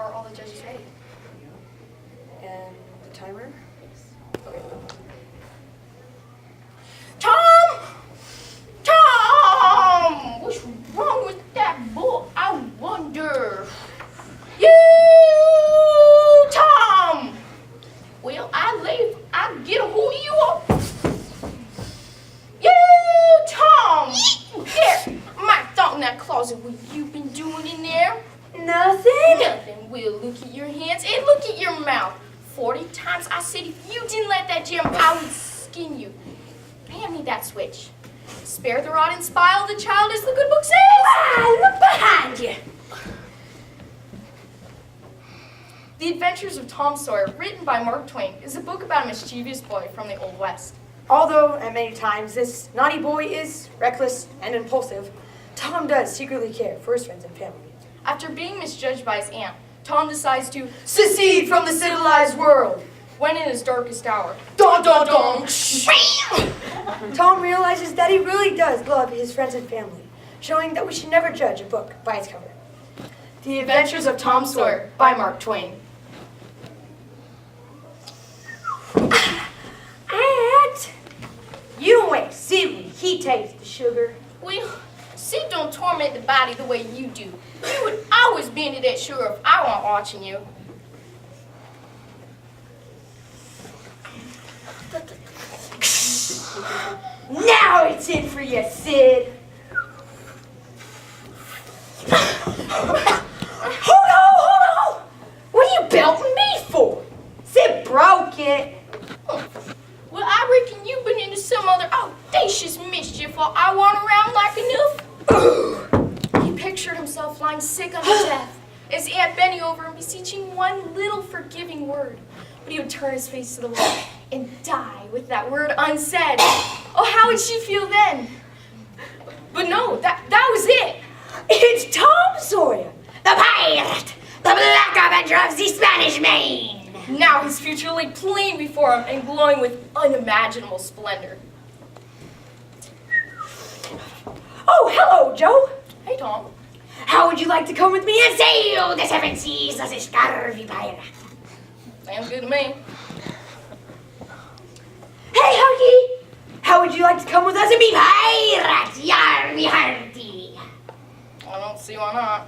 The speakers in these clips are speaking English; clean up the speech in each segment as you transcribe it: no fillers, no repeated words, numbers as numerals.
are all the judges ready? And the timer? Okay. Tom! Tom! What's wrong with that book? I wonder. You, Tom! Well, I get a hold of you all. You, Tom! There, my thought in that closet. What you been doing in there? Nothing. Nothing. Well, look at your hands and look at your mouth. 40 times I said if you didn't let that jam, I would skin you. Hand me that switch. Spare the rod and spile the child, as the good book says. Ah, look behind you. The Adventures of Tom Sawyer, written by Mark Twain, is a book about a mischievous boy from the Old West. Although, at many times, this naughty boy is reckless and impulsive, Tom does secretly care for his friends and family. After being misjudged by his aunt, Tom decides to Secede from the civilized world. when in his darkest hour. Dun, dun, dun. Tom realizes that he really does love his friends and family, showing that we should never judge a book by its cover. The Adventures of Tom Sawyer by Mark Twain. Aunt, you don't wait. See when he tastes the sugar. Well, Sid don't torment the body the way you do. You would always be into that sugar if I weren't watching you. Now it's in for you, Sid. Hold on. What are you belting me for? Sid broke it. Well, I reckon you've been into some other audacious mischief while I want around like enough. He pictured himself lying sick unto death, his aunt bending over and beseeching one little forgiving word. But he would turn his face to the wall and die with that word unsaid. Oh, how would she feel then? But no, that was it. It's Tom Sawyer, the pirate, the black avenger of the Spanish Main. Now his future lay plain before him and glowing with unimaginable splendor. Oh, hello, Joe. Hey, Tom. How would you like to come with me and sail the seven seas as a scurvy pirate? Sounds good to me. Hey, Huggy! How would you like to come with us and be pirates? Yarmy hearty. I don't see why not.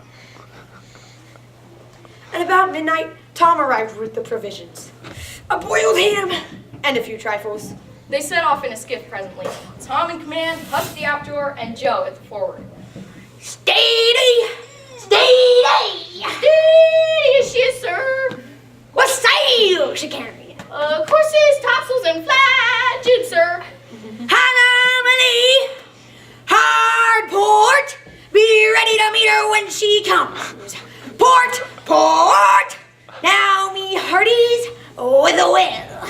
At about midnight, Tom arrived with the provisions. A boiled ham and a few trifles. They set off in a skiff presently. Tom in command, Huck at the outdoor, and Joe at the forward. Steady! Steady! Yes, yes, sir. What sail she carry? Courses, topsails, and flags, sir. Hannah, hard port! Be ready to meet her when she comes. Port! Port! Now me hearties with a will.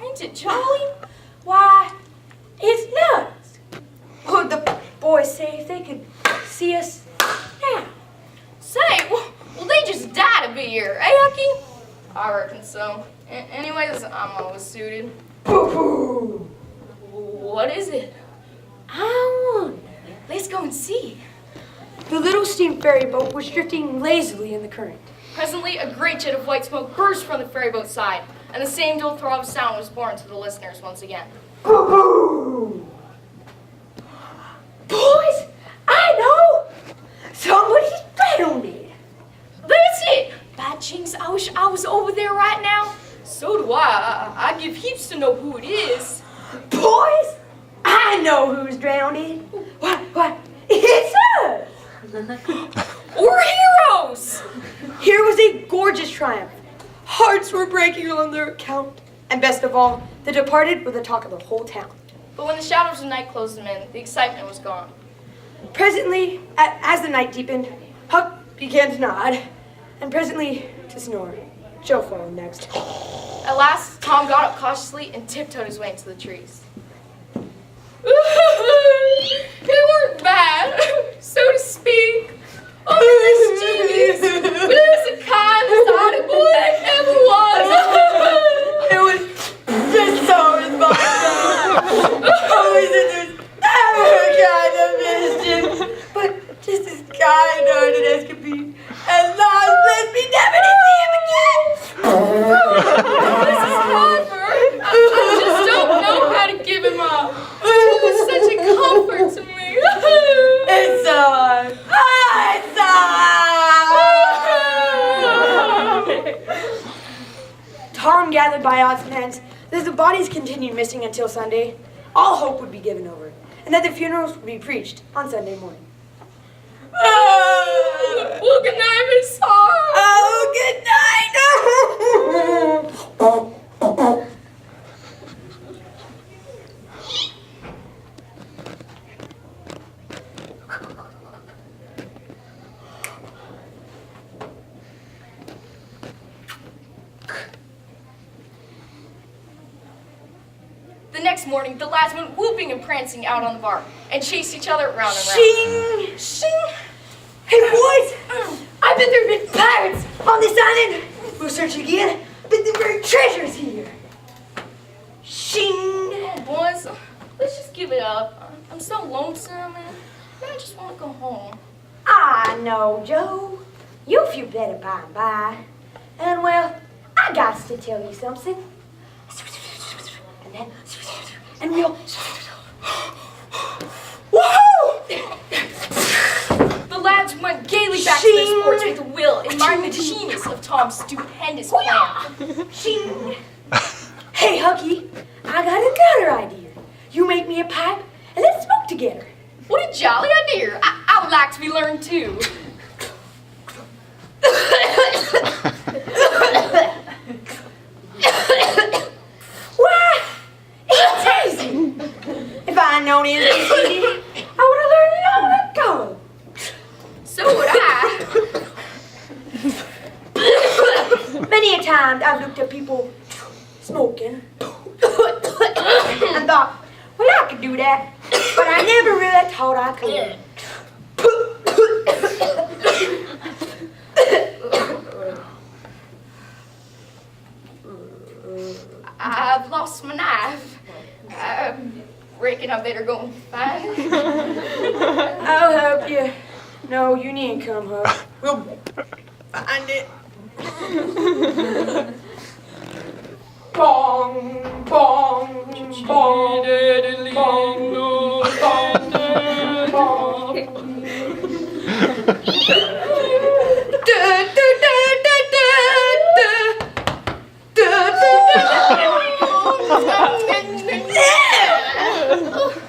Ain't it jolly? Why, it's nuts. Oh, the boys say if they could see us now. Say, well, they just die to be here, eh, Hucky? I reckon so. Anyways, I'm always suited. Boo-hoo! What is it? I wonder. Let's go and see. The little steam ferry boat was drifting lazily in the current. Presently, a great jet of white smoke burst from the ferry boat's side, and the same dull throb of sound was borne to the listeners once again. Boo-hoo! Boys, I know! Somebody's drowned. That's it! Bad jinx, I wish I was over there right now. So do I. I'd give heaps to know who it is. Boys, I know who's drowned. What? It's us! We're heroes! Here was a gorgeous triumph. Hearts were breaking on their account. And best of all, the departed were the talk of the whole town. But when the shadows of night closed them in, the excitement was gone. Presently, as the night deepened, Huck began to nod, and presently to snore. Joe followed next. At last, Tom got up cautiously and tiptoed his way into the trees. It weren't bad, so to speak. Oh, mischievous, but it was the kindest hearted boy that ever was. harm gathered by odds and ends, that if the bodies continued missing until Sunday, all hope would be given over, and that the funerals would be preached on Sunday morning. Well, good night, Miss Hart. Oh, good night! The next morning, the lads went whooping and prancing out on the bar and chased each other round and round. Shing! Shing! Hey, boys! I bet there have been pirates on this island! We'll search again. I bet there are treasures here. Shing! Oh, boys, let's just give it up. I'm so lonesome, and I just want to go home. I know, Joe. You'll feel better by and by. And, well, I got to tell you something. And then, and we'll... Woohoo! The lads went gaily back to their sports with a will, admiring the genius of Tom's stupendous plan. Shing! Hey, Hucky, I got another idea. You make me a pipe, and let's smoke together. What a jolly idea. I would like to be learned too. Why, it's easy. If I'd known it was easy, I would have learned long ago. So would I. Many a time I've looked at people smoking and thought, well, I could do that, but I never really thought I could. I've lost my knife. I reckon I better go and find it. I'll help you. No, you needn't come, Huck. We'll find it. Bong, bong, bong, bong, bong,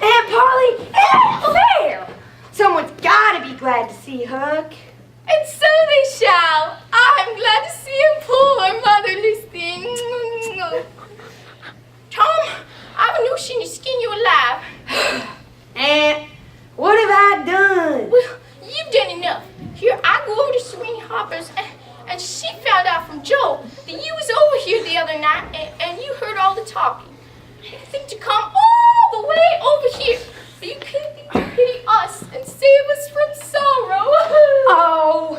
Aunt Polly, it ain't fair. Someone's gotta be glad to see Huck. And so they shall. I'm glad to see a poor motherless thing. Tom, I've a notion to skin you alive. Aunt, what have I done? Well, you've done enough. Here, I go over to Serene Hopper's, and she found out from Joe that you was over here the other night, and you heard all the talking. You think to come all the way over here, but you couldn't pity us and save us from sorrow. Oh,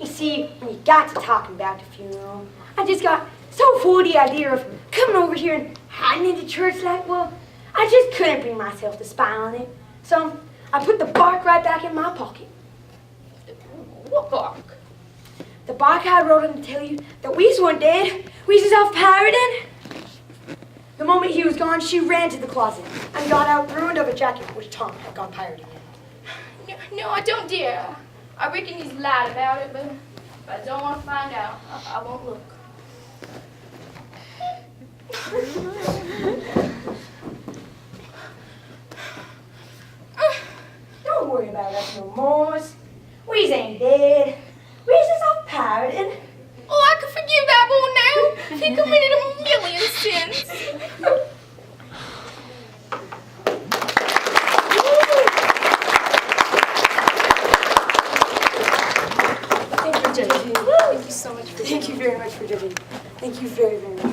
you see, when you got to talking about the funeral, I just got so full of the idea of coming over here and hiding in the church like, well, I just couldn't bring myself to spy on it. So I put the bark right back in my pocket. What bark? The bark I wrote him to tell you that we weren't dead. We was off pirating. The moment he was gone, she ran to the closet and got out ruined of a jacket which Tom had gone pirating in. No, I don't dare. I reckon he's lied about it, but I don't want to find out. I won't look. Don't worry about us no more. We ain't dead. We just off pirating. Oh, I can forgive that boy now. He committed a million sins. Thank you, Judging. Thank you so much for Thank you very much for judging. Thank you very, very much.